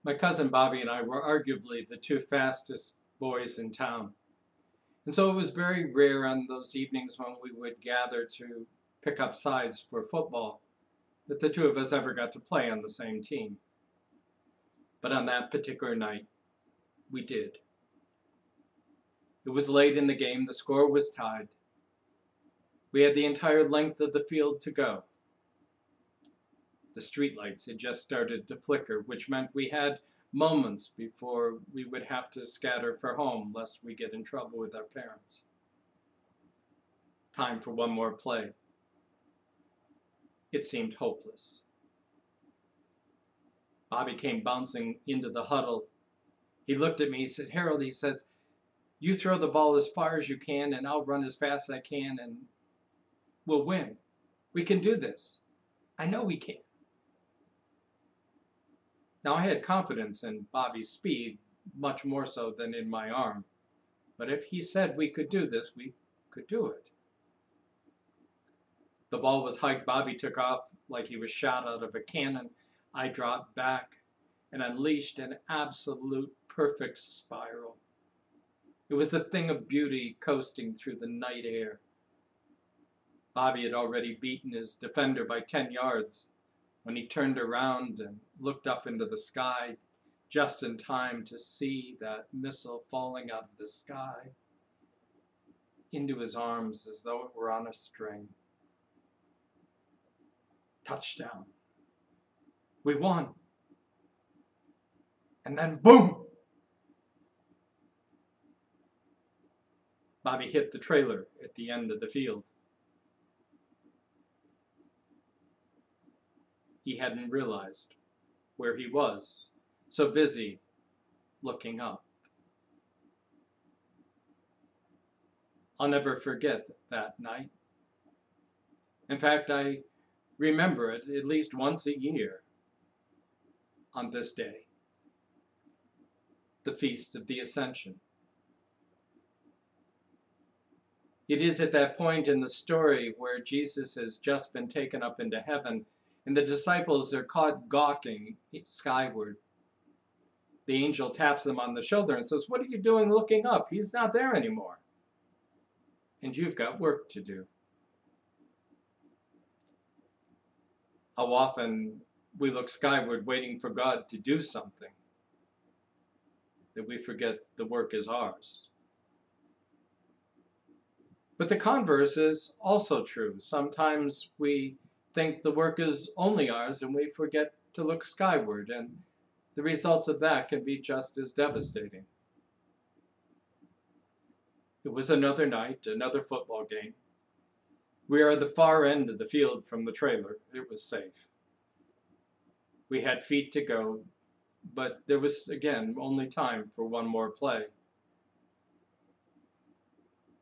My cousin Bobby and I were arguably the two fastest boys in town. And so it was very rare on those evenings when we would gather to pick up sides for football that the two of us ever got to play on the same team. But on that particular night, we did. It was late in the game, the score was tied. We had the entire length of the field to go. The streetlights had just started to flicker, which meant we had moments before we would have to scatter for home lest we get in trouble with our parents. Time for one more play. It seemed hopeless. Bobby came bouncing into the huddle. He looked at me, he said, "Harold," he says, "you throw the ball as far as you can and I'll run as fast as I can and we'll win. We can do this. I know we can." Now, I had confidence in Bobby's speed, much more so than in my arm. But if he said we could do this, we could do it. The ball was hiked. Bobby took off like he was shot out of a cannon. I dropped back and unleashed an absolute perfect spiral. It was a thing of beauty coasting through the night air. Bobby had already beaten his defender by 10 yards when he turned around and looked up into the sky just in time to see that missile falling out of the sky into his arms as though it were on a string. Touchdown. We won. And then boom! Bobby hit the trailer at the end of the field. He hadn't realized where he was, so busy looking up. I'll never forget that night. In fact, I remember it at least once a year on this day, the Feast of the Ascension. It is at that point in the story where Jesus has just been taken up into heaven and the disciples are caught gawking skyward. The angel taps them on the shoulder and says, "What are you doing looking up? He's not there anymore. And you've got work to do." How often we look skyward waiting for God to do something that we forget the work is ours. But the converse is also true. Sometimes we think the work is only ours and we forget to look skyward, and the results of that can be just as devastating. It was another night, another football game. We are at the far end of the field from the trailer. It was safe. We had feet to go, but there was, again, only time for one more play.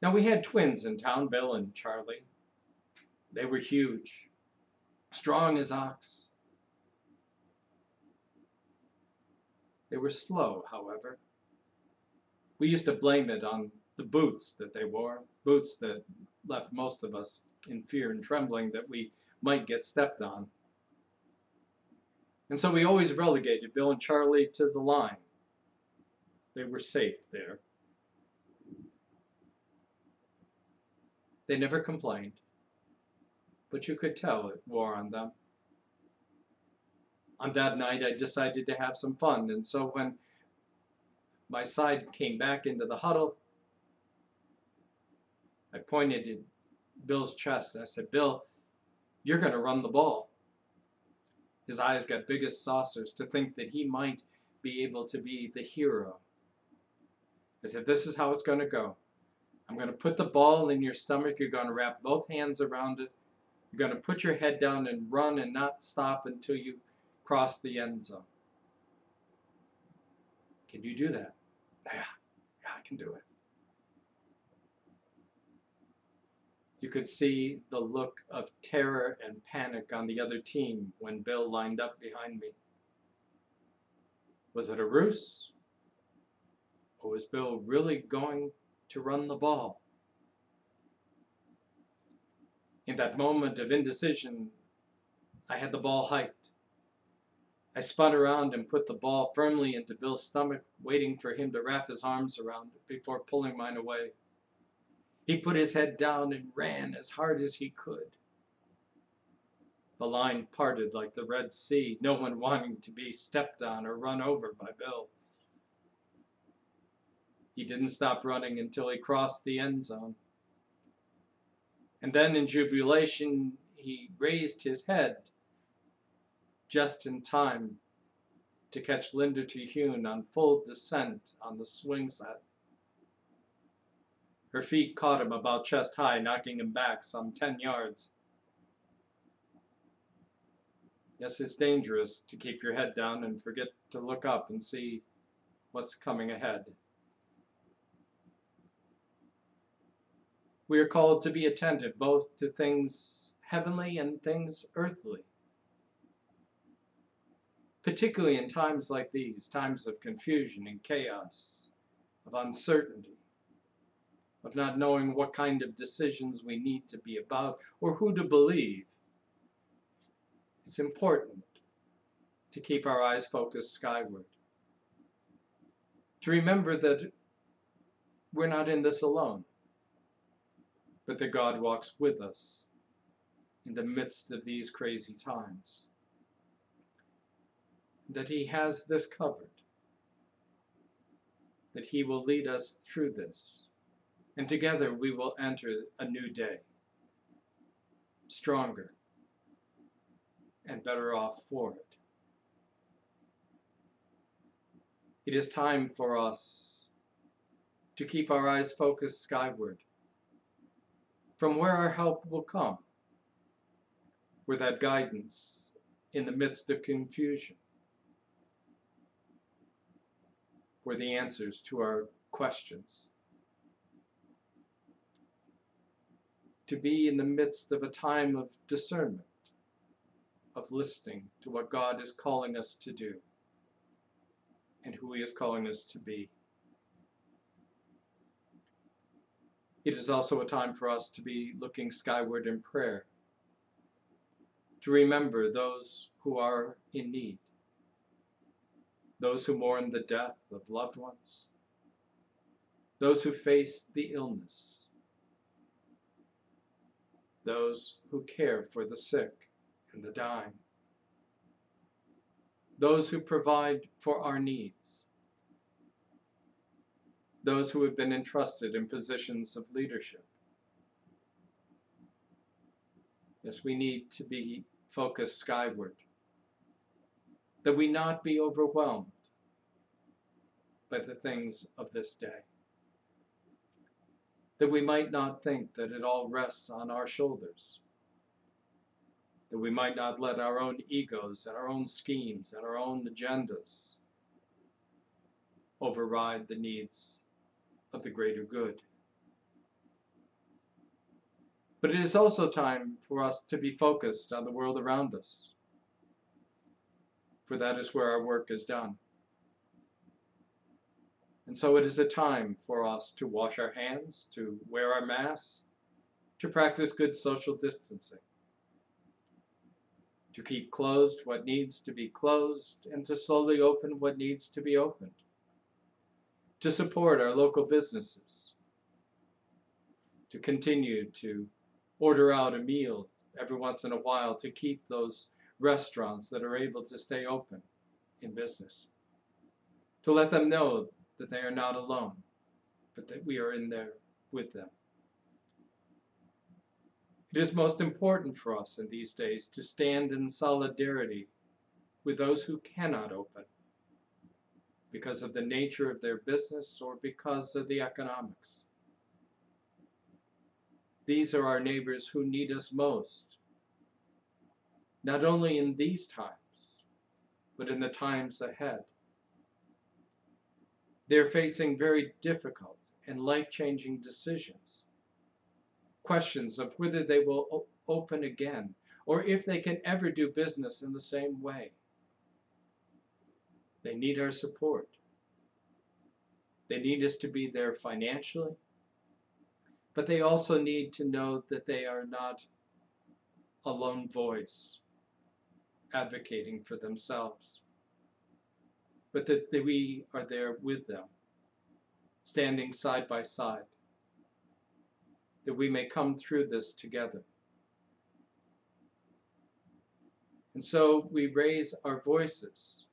Now, we had twins in town, Bill and Charlie. They were huge, strong as ox. They were slow, however. We used to blame it on the boots that they wore, boots that left most of us in fear and trembling that we might get stepped on. And so we always relegated Bill and Charlie to the line. They were safe there. They never complained, but you could tell it wore on them. On that night, I decided to have some fun, and so when my side came back into the huddle, I pointed at Bill's chest and I said, "Bill, you're going to run the ball." His eyes got big as saucers to think that he might be able to be the hero. I said, "This is how it's going to go. I'm going to put the ball in your stomach. You're going to wrap both hands around it. You're going to put your head down and run and not stop until you cross the end zone. Can you do that?" Yeah, I can do it. You could see the look of terror and panic on the other team when Bill lined up behind me. Was it a ruse? Or was Bill really going to run the ball? In that moment of indecision, I had the ball hiked. I spun around and put the ball firmly into Bill's stomach, waiting for him to wrap his arms around it before pulling mine away. He put his head down and ran as hard as he could. The line parted like the Red Sea, no one wanting to be stepped on or run over by Bill. He didn't stop running until he crossed the end zone. And then in jubilation, he raised his head just in time to catch Linda Terhune on full descent on the swing set. Her feet caught him about chest high, knocking him back some 10 yards. Yes, it's dangerous to keep your head down and forget to look up and see what's coming ahead. We are called to be attentive both to things heavenly and things earthly. Particularly in times like these, times of confusion and chaos, of uncertainty, of not knowing what kind of decisions we need to be about or who to believe. It's important to keep our eyes focused skyward, to remember that we're not in this alone, but that God walks with us in the midst of these crazy times, that He has this covered, that He will lead us through this, and together we will enter a new day, stronger and better off for it. It is time for us to keep our eyes focused skyward, from where our help will come, where that guidance in the midst of confusion, where the answers to our questions, to be in the midst of a time of discernment, of listening to what God is calling us to do and who He is calling us to be. It is also a time for us to be looking skyward in prayer, to remember those who are in need, those who mourn the death of loved ones, those who face the illness, those who care for the sick and the dying, those who provide for our needs, those who have been entrusted in positions of leadership. Yes, we need to be focused skyward, that we not be overwhelmed by the things of this day, that we might not think that it all rests on our shoulders, that we might not let our own egos and our own schemes and our own agendas override the needs of the greater good. But it is also time for us to be focused on the world around us, for that is where our work is done. And so it is a time for us to wash our hands, to wear our masks, to practice good social distancing, to keep closed what needs to be closed, and to slowly open what needs to be opened, to support our local businesses, to continue to order out a meal every once in a while to keep those restaurants that are able to stay open in business, to let them know that they are not alone, but that we are in there with them. It is most important for us in these days to stand in solidarity with those who cannot open because of the nature of their business or because of the economics. These are our neighbors who need us most, not only in these times, but in the times ahead. They're facing very difficult and life-changing decisions, questions of whether they will open again, or if they can ever do business in the same way. They need our support. They need us to be there financially, but they also need to know that they are not a lone voice advocating for themselves. but that we are there with them, standing side by side, that we may come through this together. And so we raise our voices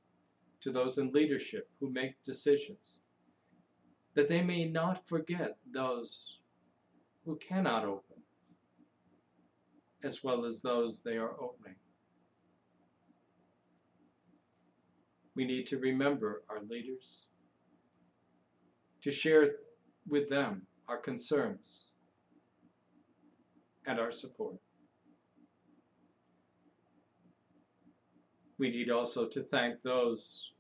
to those in leadership who make decisions, that they may not forget those who cannot open, as well as those they are opening. We need to remember our leaders, to share with them our concerns and our support. We need also to thank those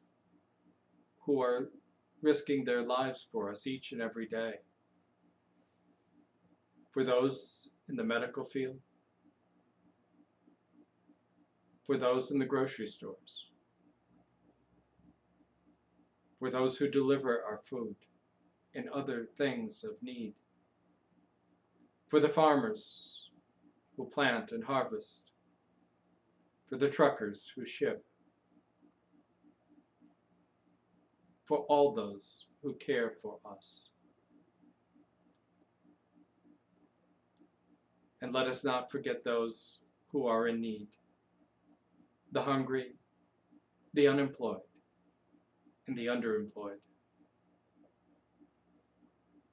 who are risking their lives for us each and every day. For those in the medical field, for those in the grocery stores, for those who deliver our food and other things of need, for the farmers who plant and harvest, for the truckers who ship, for all those who care for us. And let us not forget those who are in need, the hungry, the unemployed, and the underemployed.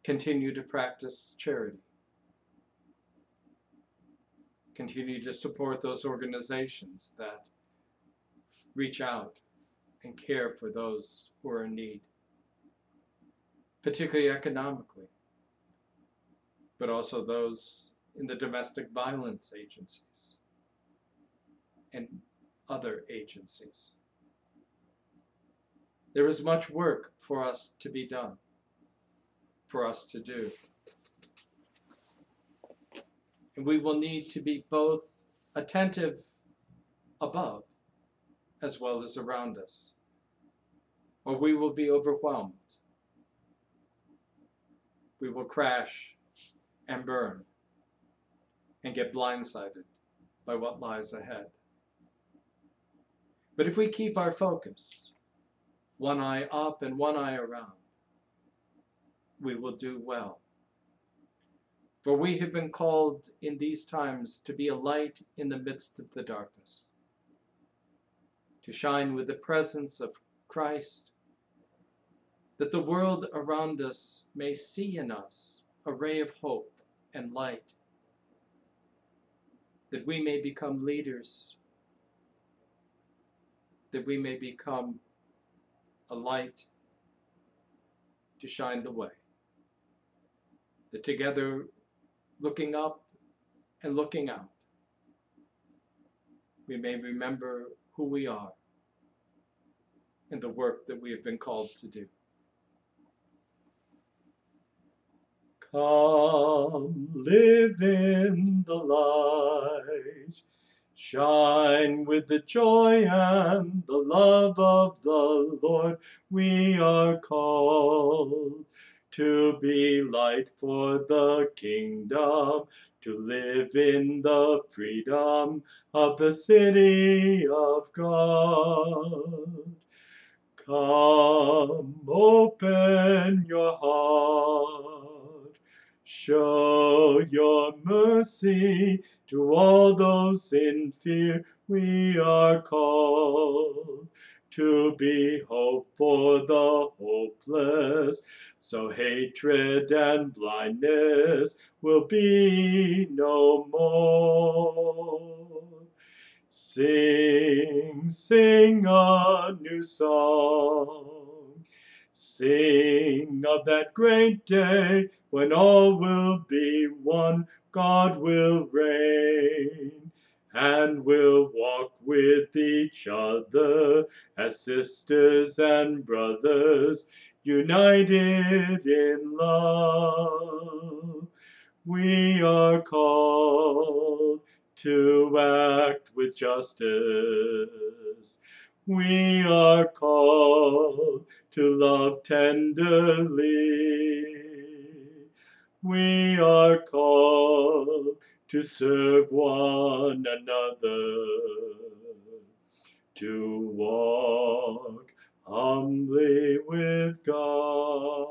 Continue to practice charity. Continue to support those organizations that reach out and care for those who are in need, particularly economically, but also those in the domestic violence agencies and other agencies. There is much work for us to be done, for us to do. And we will need to be both attentive above as well as around us, or we will be overwhelmed. We will crash and burn and get blindsided by what lies ahead. But if we keep our focus, one eye up and one eye around, we will do well. For we have been called in these times to be a light in the midst of the darkness, to shine with the presence of Christ, that the world around us may see in us a ray of hope and light, that we may become leaders, that we may become a light to shine the way, that together, looking up and looking out, we may remember who we are and the work that we have been called to do. Come, live in the light, shine with the joy and the love of the Lord. We are called to be light for the kingdom, to live in the freedom of the city of God. Come, open your heart, show your mercy to all those in fear. We are called to be hope for the hopeless, so hatred and blindness will be no more. Sing, sing a new song. Sing of that great day when all will be one. God will reign and will walk with each other as sisters and brothers, united in love. We are called to act with justice. We are called to love tenderly. We are called to serve one another, to walk humbly day with God.